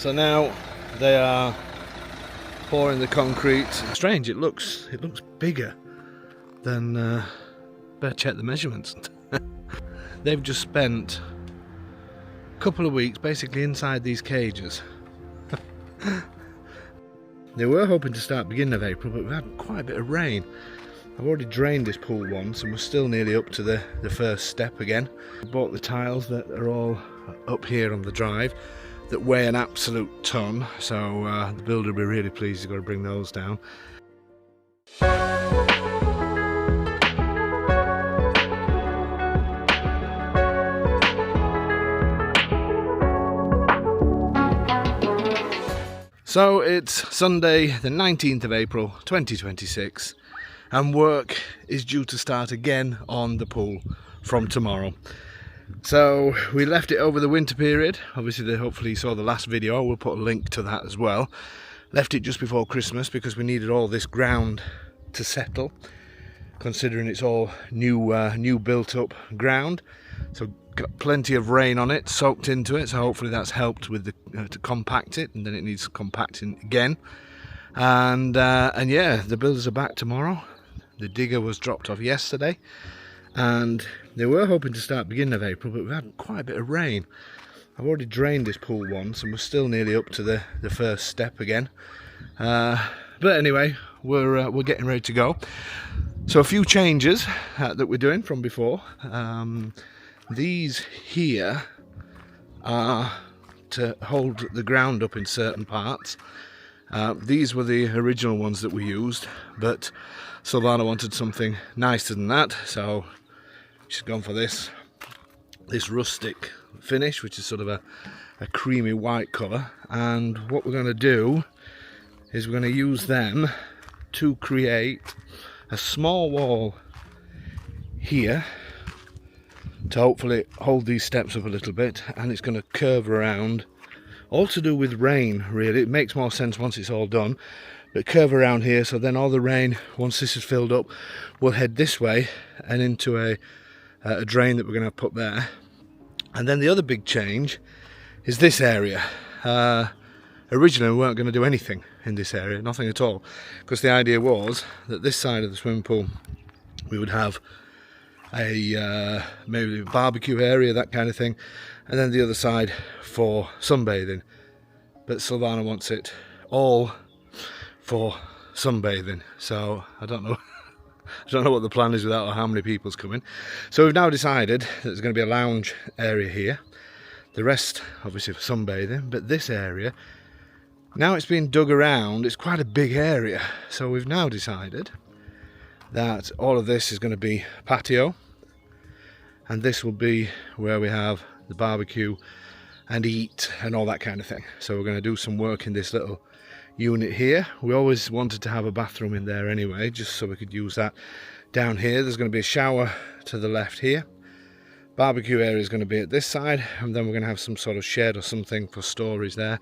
So now they are pouring the concrete. Strange, it looks bigger than better check the measurements. They've just spent a couple of weeks basically inside these cages. They were hoping to start beginning of April, but we've had quite a bit of rain. I've already drained this pool once and we're still nearly up to the first step again. I bought the tiles that are all up here on the drive that weigh an absolute ton, so the builder will be really pleased. He's got to bring those down. So it's Sunday the 19th of April 2026 and work is due to start again on the pool from tomorrow. So we left it over the winter period. Obviously, hopefully you saw the last video. I will put a link to that as well. Left it just before Christmas because we needed all this ground to settle, considering it's all new built up ground. So got plenty of rain on it, soaked into it. So hopefully that's helped with the to compact it, and then it needs compacting again. And yeah, the builders are back tomorrow. The digger was dropped off yesterday, and they were hoping to start beginning of April, but we've had quite a bit of rain. I've already drained this pool once and we're still nearly up to the first step again. But anyway, we're getting ready to go. So a few changes that we're doing from before. These here are to hold the ground up in certain parts. These were the original ones that we used, but Silvana wanted something nicer than that, so she's gone for this rustic finish, which is sort of a creamy white colour. And what we're going to do is we're going to use them to create a small wall here to hopefully hold these steps up a little bit, and it's going to curve around, all to do with rain really. It makes more sense once it's all done, but curve around here, so then all the rain, once this is filled up, will head this way and into a drain that we're going to put there. And then the other big change is this area. Originally we weren't going to do anything in this area, nothing at all, because the idea was that this side of the swimming pool we would have a maybe a barbecue area, that kind of thing, and then the other side for sunbathing. But Silvana wants it all for sunbathing, so I don't know what the plan is with that or how many people's coming. So we've now decided that there's going to be a lounge area here, the rest obviously for sunbathing, but this area, now it's been dug around, it's quite a big area, so we've now decided that all of this is going to be patio, and this will be where we have the barbecue and eat and all that kind of thing. So we're going to do some work in this little unit here. We always wanted to have a bathroom in there anyway, just so we could use that. Down here there's going to be a shower to the left here. Barbecue area is going to be at this side, and then we're going to have some sort of shed or something for storage there.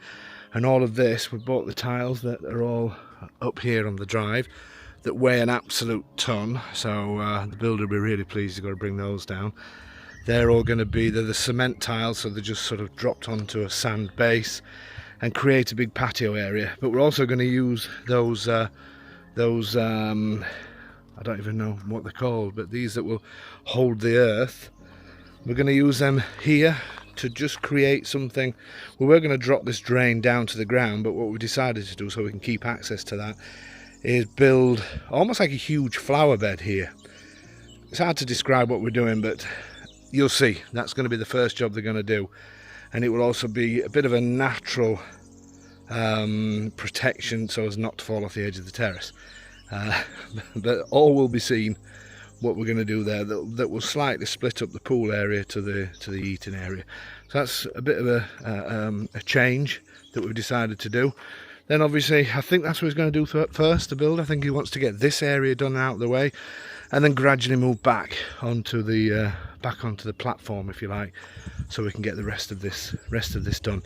And all of this, we bought the tiles that are all up here on the drive that weigh an absolute ton, so the builder will be really pleased. He's got to bring those down. They're all going to be, they're the cement tiles, so they're just sort of dropped onto a sand base and create a big patio area. But we're also going to use those I don't even know what they're called, but these that will hold the earth. We're going to use them here to just create something. We were going to drop this drain down to the ground, but what we decided to do, so we can keep access to that, is build almost like a huge flower bed here. It's hard to describe what we're doing, but you'll see. That's going to be the first job they're going to do, and it will also be a bit of a natural protection so as not to fall off the edge of the terrace. But all will be seen what we're going to do there, that will slightly split up the pool area to the eating area. So that's a bit of a change that we've decided to do. Then obviously I think that's what he's going to do first, to build. I think he wants to get this area done out of the way, and then gradually move back onto the platform, if you like, so we can get the rest of this done.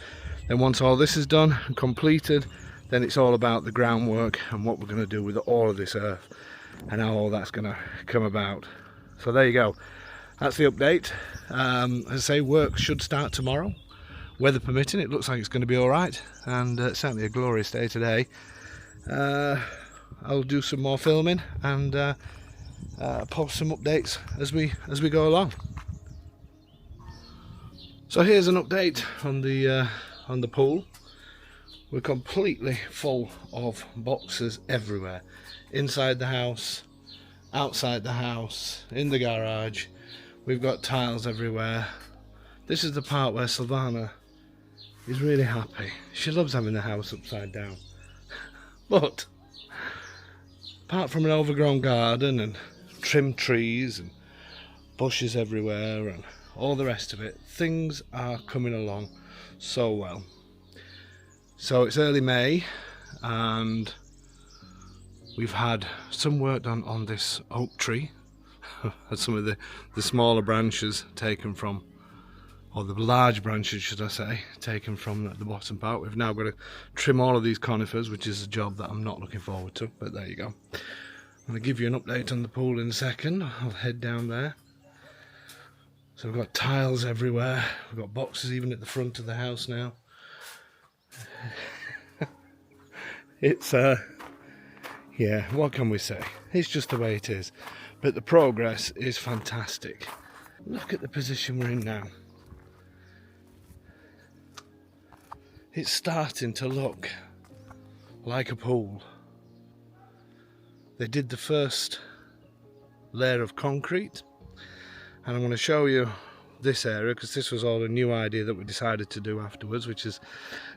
Then once all this is done and completed, then it's all about the groundwork and what we're going to do with all of this earth and how all that's going to come about. So there you go, that's the update. As I say, work should start tomorrow. weather permitting, it looks like it's going to be alright, and certainly a glorious day today. I'll do some more filming and post some updates as we go along. So here's an update on the pool. We're completely full of boxes everywhere, inside the house, outside the house, in the garage. We've got tiles everywhere. This is the part where Silvana is really happy. She loves having the house upside down. But apart from an overgrown garden and trimmed trees and bushes everywhere and all the rest of it, things are coming along so well. So it's early May and we've had some work done on this oak tree. Some of the smaller branches taken from, or the large branches should I say, taken from the bottom part. We've now got to trim all of these conifers, which is a job that I'm not looking forward to, but there you go. I'm going to give you an update on the pool in a second. I'll head down there. So we've got tiles everywhere, we've got boxes even at the front of the house now. It's yeah, what can we say? It's just the way it is. But the progress is fantastic. Look at the position we're in now. It's starting to look like a pool. They did the first layer of concrete, and I'm going to show you this area because this was all a new idea that we decided to do afterwards, which is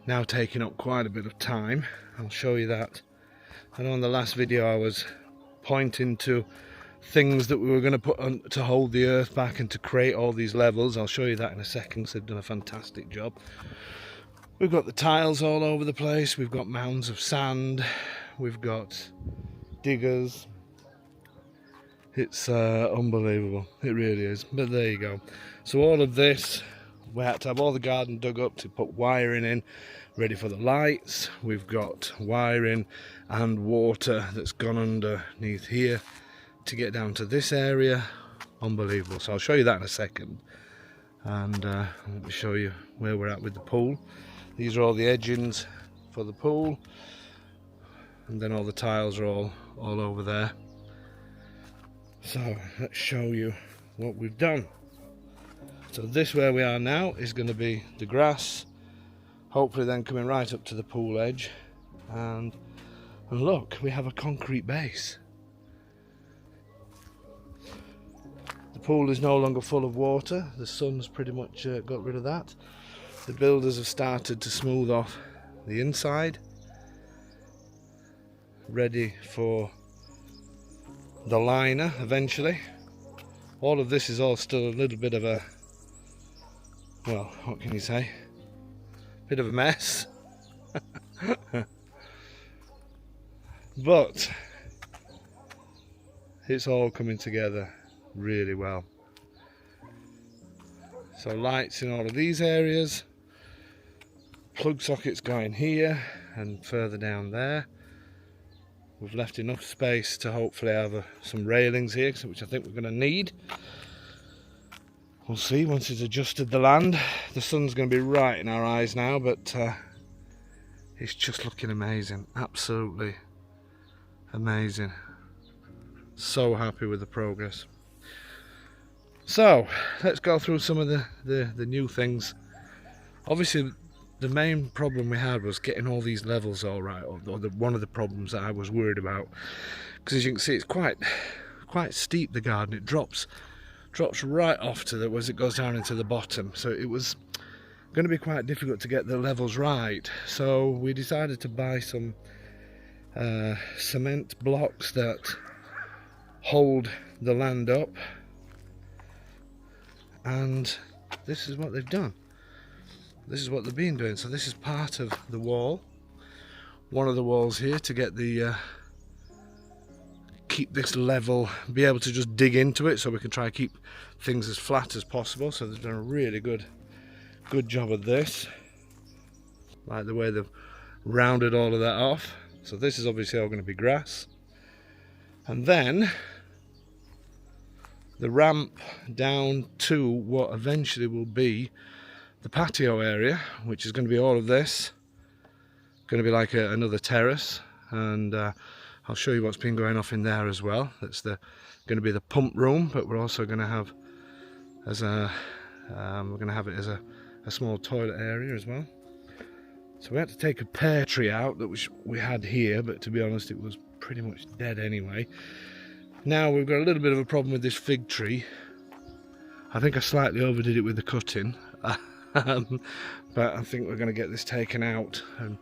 now taking up quite a bit of time. I'll show you that. I know in the last video I was pointing to things that we were going to put on to hold the earth back and to create all these levels. I'll show you that in a second because they've done a fantastic job. We've got the tiles all over the place, we've got mounds of sand, we've got diggers. It's unbelievable, it really is, but there you go. So all of this, we had to have all the garden dug up to put wiring in, ready for the lights. We've got wiring and water that's gone underneath here to get down to this area. Unbelievable. So I'll show you that in a second, and let me show you where we're at with the pool. These are all the edgings for the pool, and then all the tiles are all over there. So let's show you what we've done. So this where we are now is going to be the grass, hopefully then coming right up to the pool edge, and look, we have a concrete base. The pool is no longer full of water, the sun's pretty much got rid of that. The builders have started to smooth off the inside, ready for the liner eventually. All of this is all still a little bit of a, well, what can you say? Bit of a mess. But it's all coming together really well. So lights in all of these areas, plug sockets going here and further down there. We've left enough space to hopefully have some railings here, which I think we're going to need. We'll see once it's adjusted the land. The sun's going to be right in our eyes now, but it's just looking amazing. Absolutely amazing. So happy with the progress. So let's go through some of the new things. Obviously the main problem we had was getting all these levels all right, or one of the problems that I was worried about, because as you can see it's quite steep, the garden. It drops right off to as it goes down into the bottom, so it was going to be quite difficult to get the levels right. So we decided to buy some cement blocks that hold the land up, and this is what they've done. This is what they've been doing. So this is part of the wall, one of the walls here, to get the keep this level, be able to just dig into it, so we can try and keep things as flat as possible. So they've done a really good job of this. Like the way they've rounded all of that off. So this is obviously all going to be grass, and then the ramp down to what eventually will be the patio area, which is going to be all of this. Going to be like another terrace, and I'll show you what's been going off in there as well. That's going to be the pump room, but we're also going to have as a a small toilet area as well. So we had to take a pear tree out that we had here, but to be honest it was pretty much dead anyway. Now we've got a little bit of a problem with this fig tree. I think I slightly overdid it with the cutting, but I think we're going to get this taken out and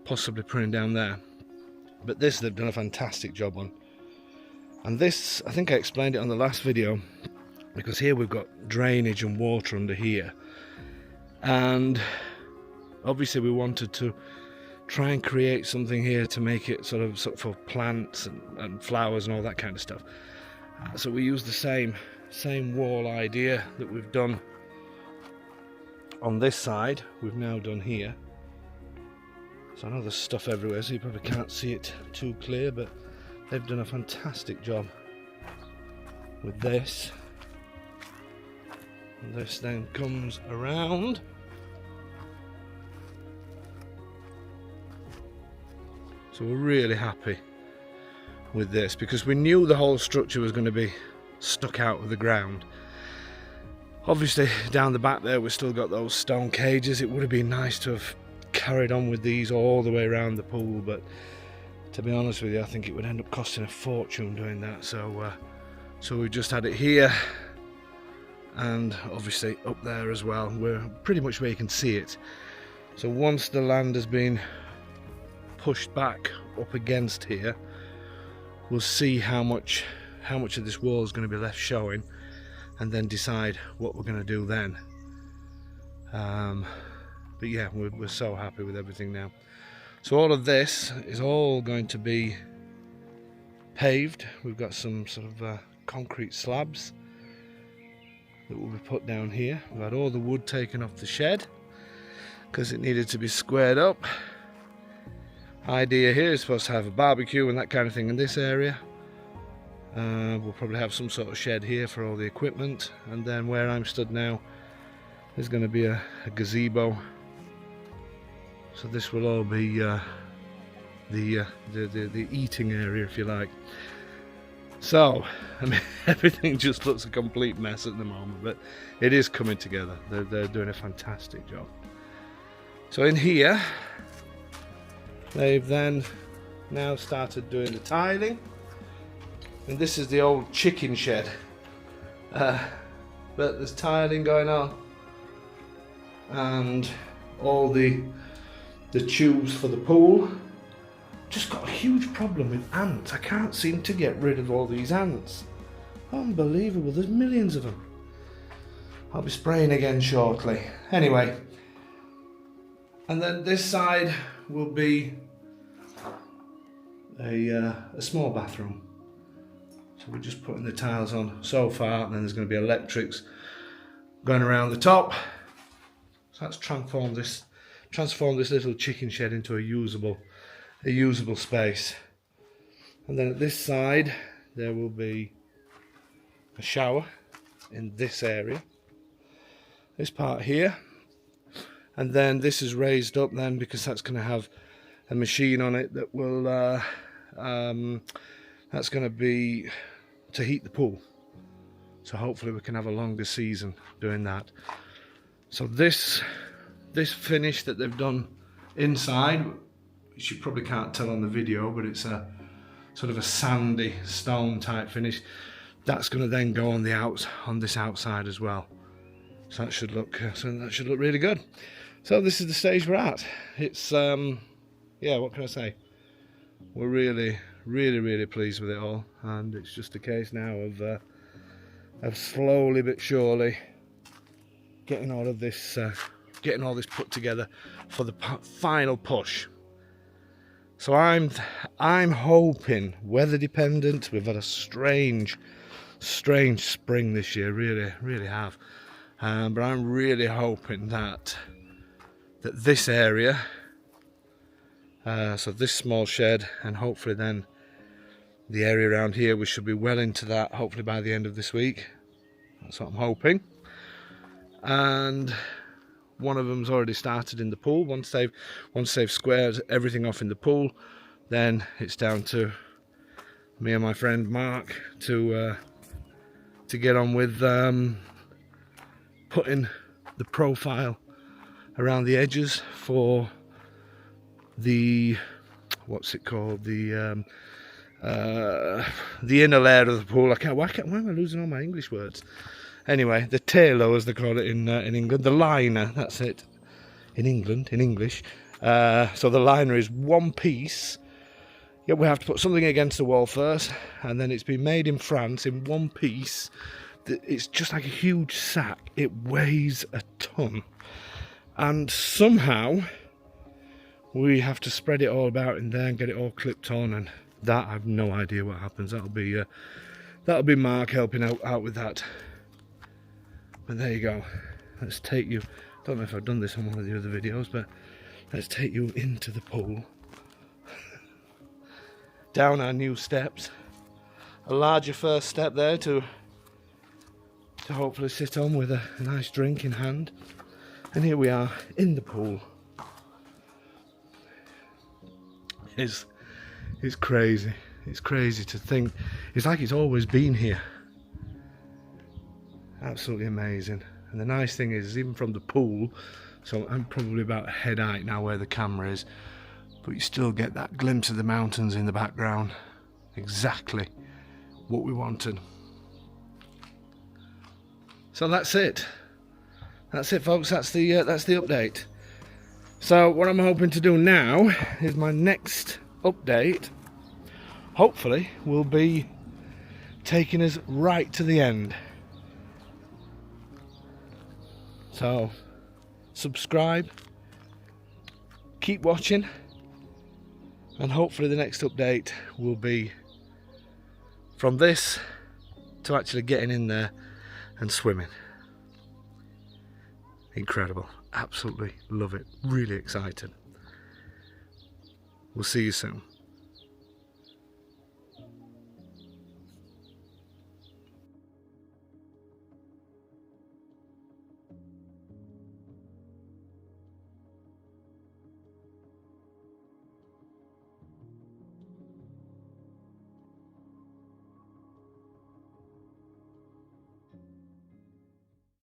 possibly putting down there. But this they've done a fantastic job on. And this, I think I explained it on the last video, because here we've got drainage and water under here, and obviously we wanted to try and create something here to make it sort of for plants and flowers and all that kind of stuff. So we used the same wall idea that we've done on this side, we've now done here. So I know there's stuff everywhere, so you probably can't see it too clear, but they've done a fantastic job with this. And this then comes around. So we're really happy with this, because we knew the whole structure was going to be stuck out of the ground. Obviously down the back there we've still got those stone cages. It would have been nice to have carried on with these all the way around the pool, but to be honest with you, I think it would end up costing a fortune doing that. So we just had it here, and obviously up there as well. We're pretty much where you can see it. So once the land has been pushed back up against here, we'll see how much of this wall is going to be left showing, and then decide what we're going to do then. But yeah, we're so happy with everything now. So all of this is all going to be paved. We've got some sort of concrete slabs that will be put down here. We've had all the wood taken off the shed because it needed to be squared up. Idea here is supposed to have a barbecue and that kind of thing in this area. We'll probably have some sort of shed here for all the equipment, and then where I'm stood now there's going to be a gazebo. So this will all be the eating area, if you like. So I mean, everything just looks a complete mess at the moment, but it is coming together. They're doing a fantastic job. So in here they've then now started doing the tiling, and this is the old chicken shed, but there's tiling going on, and all the tubes for the pool. Just got a huge problem with ants. I can't seem to get rid of all these ants. Unbelievable, there's millions of them. I'll be spraying again shortly. Anyway, and then this side will be a small bathroom. So we're just putting the tiles on so far, and then there's going to be electrics going around the top. So that's transform this little chicken shed into a usable space. And then at this side there will be a shower in this area, this part here, and then this is raised up then because that's going to have a machine on it that will that's going to be to heat the pool. So hopefully we can have a longer season doing that. So this finish that they've done inside, which you probably can't tell on the video, but it's a sort of a sandy stone type finish. That's going to then go on this outside as well. So that should look really good. So this is the stage we're at. It's yeah, what can I say? We're really pleased with it all, and it's just a case now of slowly but surely getting all this put together for the final push. So I'm hoping, weather dependent. We've had a strange spring this year, really have. But I'm really hoping that this area, so this small shed, and hopefully then the area around here, we should be well into that hopefully by the end of this week. That's what I'm hoping. And one of them's already started in the pool. Once they've squared everything off in the pool, then it's down to me and my friend Mark to get on with putting the profile around the edges for the, what's it called, the inner layer of the pool. Why am I losing all my English words? Anyway, the tailo, as they call it in England, the liner, that's it, in England, in English. So the liner is one piece. Yeah, we have to put something against the wall first, and then it's been made in France in one piece. It's just like a huge sack. It weighs a ton. And somehow we have to spread it all about in there and get it all clipped on, and that, I have no idea what happens. That'll be Mark helping out with that. But there you go. Let's take you, don't know if I've done this on one of the other videos, but let's take you into the pool. Down our new steps. A larger first step there to hopefully sit on with a nice drink in hand. And here we are in the pool. It's crazy. It's crazy to think. It's like it's always been here. Absolutely amazing. And the nice thing is, even from the pool, so I'm probably about head height now where the camera is, but you still get that glimpse of the mountains in the background. Exactly what we wanted. So that's it. That's it, folks. That's the update. So what I'm hoping to do now is my next update, hopefully, will be taking us right to the end. So subscribe, keep watching, and hopefully the next update will be from this to actually getting in there and swimming. Incredible. Absolutely love it. Really excited. We'll see you soon.